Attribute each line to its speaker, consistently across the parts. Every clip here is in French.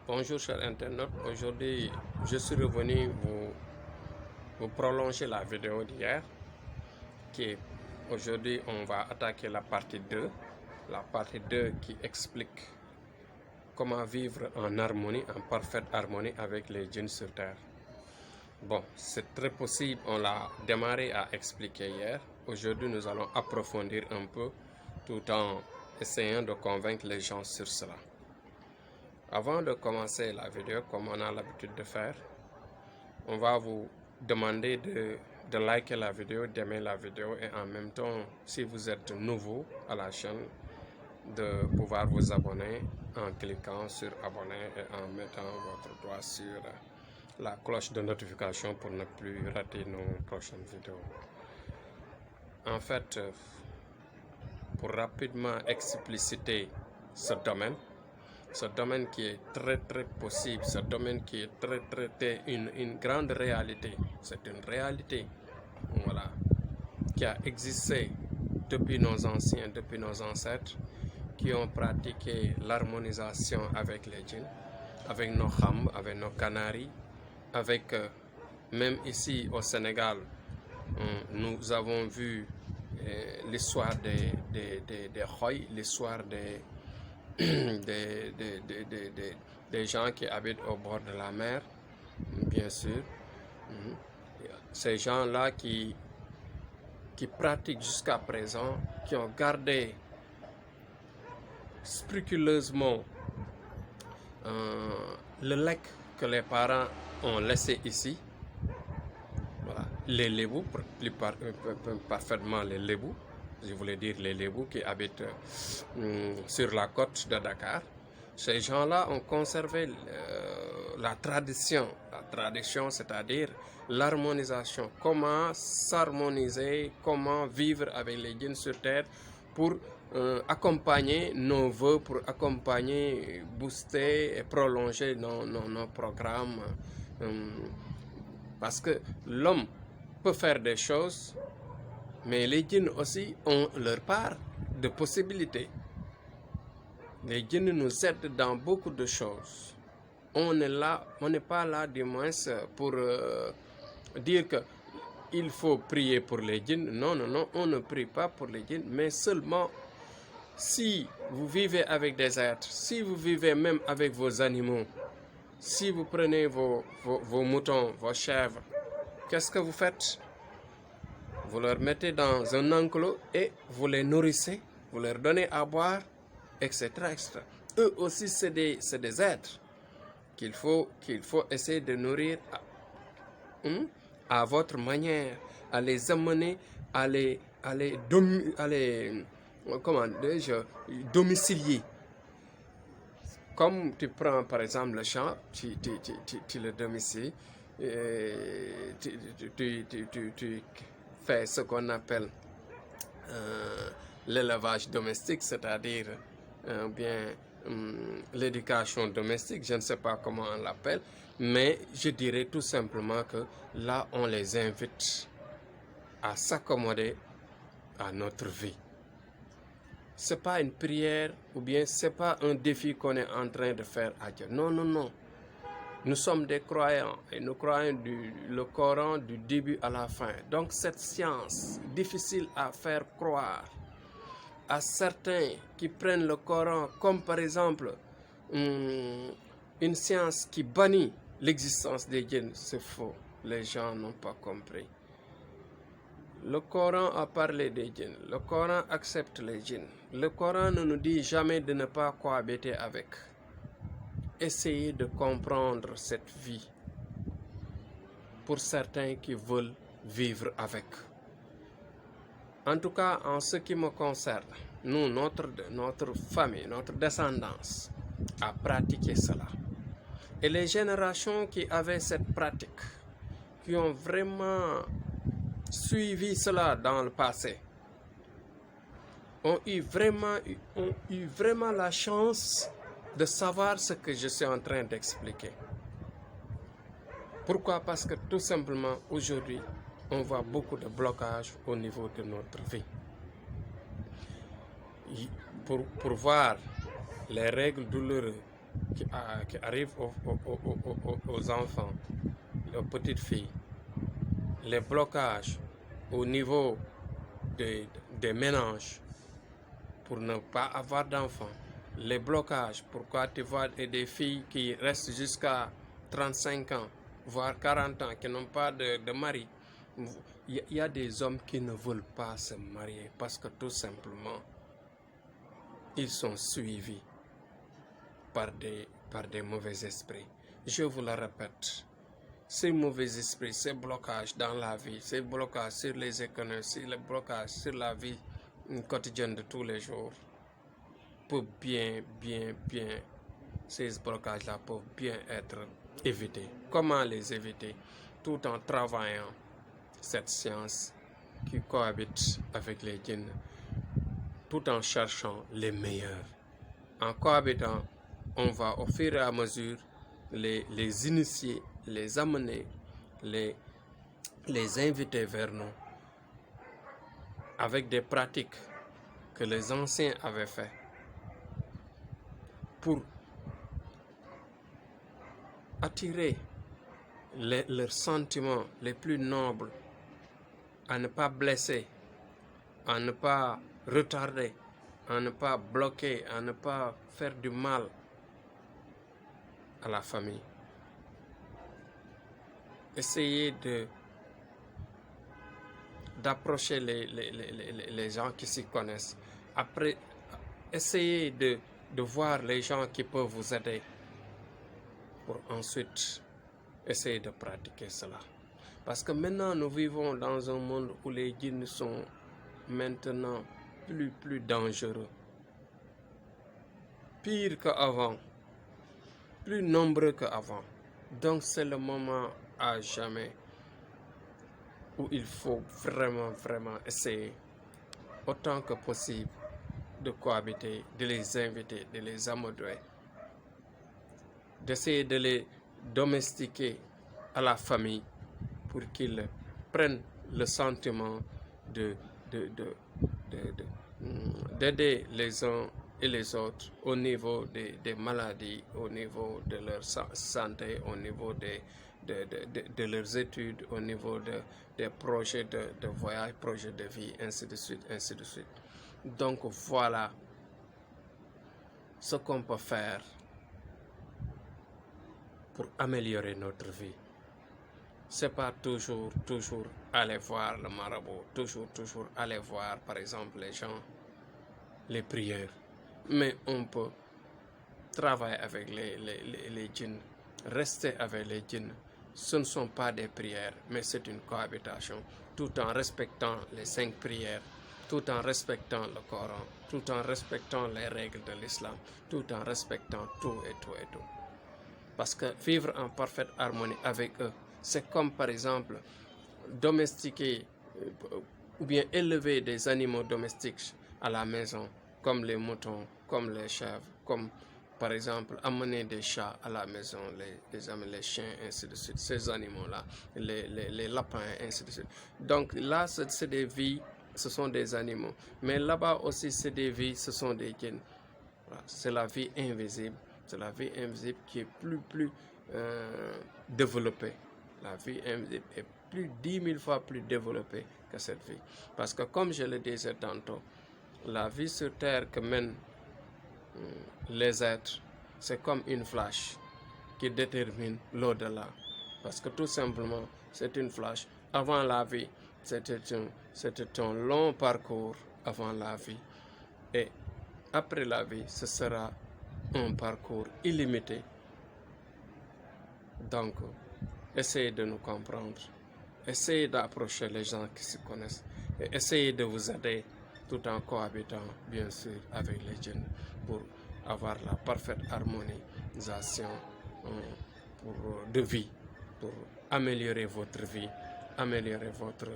Speaker 1: Bonjour chers internautes, aujourd'hui je suis revenu vous prolonger la vidéo d'hier aujourd'hui on va attaquer la partie 2, qui explique comment vivre en harmonie, en parfaite harmonie avec les djinns sur terre. Bon, c'est très possible, on l'a démarré à expliquer hier. Aujourd'hui nous allons approfondir un peu tout en essayant de convaincre les gens sur cela. Avant de commencer la vidéo, comme on a l'habitude de faire, on va vous demander de liker la vidéo, d'aimer la vidéo et en même temps, si vous êtes nouveau à la chaîne, de pouvoir vous abonner en cliquant sur abonner et en mettant votre doigt sur la cloche de notification pour ne plus rater nos prochaines vidéos. En fait, pour rapidement expliciter ce domaine qui est très possible, ce domaine qui est une grande réalité, c'est une réalité, voilà, qui a existé depuis nos anciens, depuis nos ancêtres, qui ont pratiqué l'harmonisation avec les djinns, avec nos khambs, avec nos canaris, avec même ici au Sénégal, nous avons vu l'histoire des Khoy, l'histoire des gens qui habitent au bord de la mer, bien sûr. Ces gens-là qui pratiquent jusqu'à présent, qui ont gardé scrupuleusement le legs que les parents ont laissé ici. Voilà. Les Lébous, parfaitement les Lébous, je voulais dire les Lébous qui habitent sur la côte de Dakar. Ces gens-là ont conservé la tradition, c'est-à-dire l'harmonisation, comment s'harmoniser, comment vivre avec les djinns sur terre pour accompagner nos vœux, pour accompagner, booster et prolonger nos programmes. Parce que l'homme peut faire des choses, mais les djinns aussi ont leur part de possibilités. Les djinns nous aident dans beaucoup de choses. On n'est pas là du moins pour dire que il faut prier pour les djinns. Non, on ne prie pas pour les djinns, mais seulement si vous vivez avec des êtres, si vous vivez même avec vos animaux, si vous prenez vos moutons, vos chèvres, qu'est-ce que vous faites? Vous leur mettez dans un enclos et vous les nourrissez, vous leur donnez à boire, etc. Eux aussi, c'est des êtres qu'il faut essayer de nourrir à votre manière, à les amener, à les domicilier. Comme tu prends par exemple le chat, tu le domicilies, tu fais ce qu'on appelle l'élevage domestique, c'est-à-dire l'éducation domestique, je ne sais pas comment on l'appelle, mais je dirais tout simplement que là on les invite à s'accommoder à notre vie. C'est pas une prière ou bien c'est pas un défi qu'on est en train de faire à Dieu. Non. Nous sommes des croyants et nous croyons le Coran du début à la fin. Donc cette science difficile à faire croire à certains qui prennent le Coran comme par exemple une science qui bannit l'existence des djinns, c'est faux. Les gens n'ont pas compris. Le Coran a parlé des djinns. Le Coran accepte les djinns. Le Coran ne nous dit jamais de ne pas cohabiter avec. Essayez de comprendre cette vie pour certains qui veulent vivre avec. En tout cas, en ce qui me concerne, nous, notre famille, notre descendance a pratiqué cela. Et les générations qui avaient cette pratique, qui ont vraiment suivi cela dans le passé, ont eu vraiment la chance de savoir ce que je suis en train d'expliquer. Pourquoi? Parce que tout simplement, aujourd'hui, on voit beaucoup de blocages au niveau de notre vie. Pour voir les règles douloureuses qui arrive aux enfants, aux petites filles, les blocages au niveau des ménages pour ne pas avoir d'enfants, les blocages, pourquoi tu vois des filles qui restent jusqu'à 35 ans, voire 40 ans, qui n'ont pas de mari. Il y a des hommes qui ne veulent pas se marier parce que tout simplement, ils sont suivis par des mauvais esprits. Je vous le répète, ces mauvais esprits, ces blocages dans la vie, ces blocages sur les économies, ces blocages sur la vie quotidienne de tous les jours, peuvent ces blocages-là peuvent bien être évités. Comment les éviter? Tout en travaillant cette science qui cohabite avec les djinns, tout en cherchant les meilleurs. En cohabitant, on va au fur et à mesure les initier, les amener, les inviter vers nous avec des pratiques que les anciens avaient fait pour attirer leurs sentiments les plus nobles, à ne pas blesser, à ne pas retarder, à ne pas bloquer, à ne pas faire du mal à la famille. Essayez d'approcher les gens qui s'y connaissent. Après, essayez de voir les gens qui peuvent vous aider pour ensuite essayer de pratiquer cela. Parce que maintenant, nous vivons dans un monde où les djinns sont maintenant plus dangereux, pire qu'avant, plus nombreux qu'avant. Donc c'est le moment à jamais où il faut vraiment essayer autant que possible de cohabiter, de les inviter, de les amadouer, d'essayer de les domestiquer à la famille pour qu'ils prennent le sentiment d'aider les uns et les autres au niveau des maladies, au niveau de leur santé, au niveau de leurs études, au niveau des projets de voyage, projets de vie, ainsi de suite, ainsi de suite. Donc voilà ce qu'on peut faire pour améliorer notre vie. C'est pas toujours aller voir le marabout, toujours aller voir par exemple les gens, les prières. Mais on peut travailler avec les djinns, rester avec les djinns. Ce ne sont pas des prières, mais c'est une cohabitation, tout en respectant les 5 prières, tout en respectant le Coran, tout en respectant les règles de l'islam, tout en respectant tout et tout et tout. Parce que vivre en parfaite harmonie avec eux, c'est comme par exemple domestiquer ou bien élever des animaux domestiques à la maison, comme les moutons, comme les chèvres, comme par exemple amener des chats à la maison, les chiens, ainsi de suite, ces animaux-là, les lapins, ainsi de suite. Donc là, c'est des vies, ce sont des animaux. Mais là-bas aussi, c'est des vies, ce sont des djinns. Voilà. C'est la vie invisible. C'est la vie invisible qui est plus développée. La vie invisible est 10 000 fois plus développée que cette vie. Parce que comme je le disais tantôt, la vie sur terre que mènent les êtres, c'est comme une flash qui détermine l'au-delà. Parce que tout simplement, c'est une flash. Avant la vie, c'était un long parcours avant la vie. Et après la vie, ce sera un parcours illimité. Donc, essayez de nous comprendre. Essayez d'approcher les gens qui se connaissent. Et essayez de vous aider tout en cohabitant, bien sûr, avec les djinns pour avoir la parfaite harmonisation de vie, pour améliorer votre vie, améliorer votre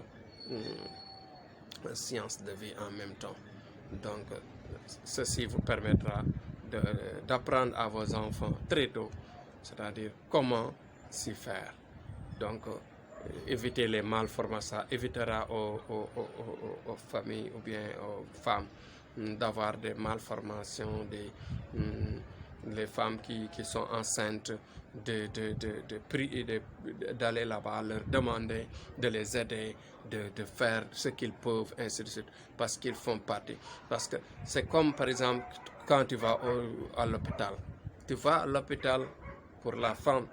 Speaker 1: science de vie en même temps. Donc, ceci vous permettra d'apprendre à vos enfants très tôt, c'est-à-dire comment s'y faire. Donc, éviter les malformations, ça évitera aux familles ou bien aux femmes d'avoir des malformations, les femmes qui sont enceintes, de prier, d'aller là-bas, leur demander de les aider, de faire ce qu'ils peuvent, ainsi de suite, parce qu'ils font partie. Parce que c'est comme, par exemple, quand tu vas à l'hôpital. Tu vas à l'hôpital pour la femme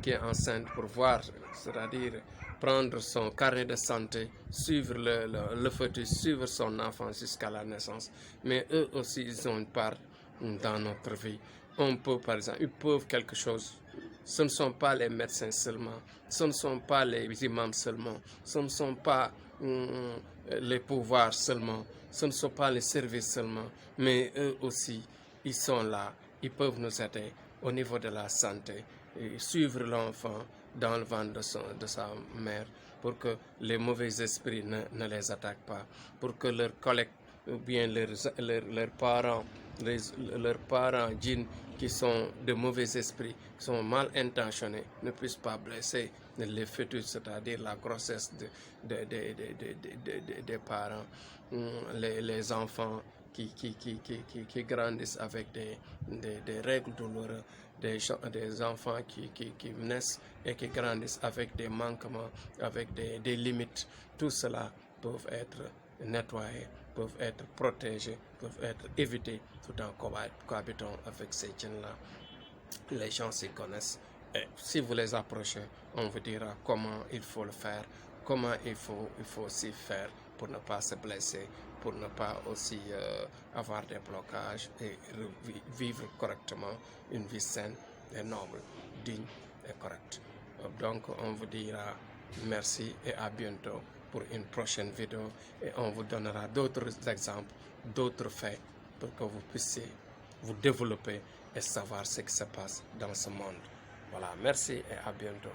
Speaker 1: qui est enceinte, pour voir, c'est-à-dire prendre son carnet de santé, suivre le fœtus, suivre son enfant jusqu'à la naissance. Mais eux aussi, ils ont une part dans notre vie. On peut, par exemple, ils peuvent quelque chose. Ce ne sont pas les médecins seulement, ce ne sont pas les imams seulement, ce ne sont pas les pouvoirs seulement, ce ne sont pas les services seulement, mais eux aussi, ils sont là, ils peuvent nous aider au niveau de la santé, et suivre l'enfant dans le ventre de sa mère pour que les mauvais esprits ne les attaquent pas, pour que leurs collègues ou bien leurs parents, leurs parents djinns qui sont de mauvais esprits, qui sont mal intentionnés, ne puissent pas blesser les fœtus, c'est-à-dire la grossesse des parents, les enfants qui grandissent avec des règles douloureuses, des enfants qui naissent et qui grandissent avec des manquements, avec des limites. Tout cela peuvent être nettoyés, peuvent être protégés, peuvent être évités tout en cohabitant avec ces djinns-là. Les gens s'y connaissent. Et si vous les approchez, on vous dira comment il faut le faire, comment il faut s'y faire pour ne pas se blesser, pour ne pas aussi avoir des blocages et vivre correctement une vie saine et noble, digne et correcte. Donc on vous dira merci et à bientôt pour une prochaine vidéo et on vous donnera d'autres exemples, d'autres faits pour que vous puissiez vous développer et savoir ce qui se passe dans ce monde. Voilà, merci et à bientôt.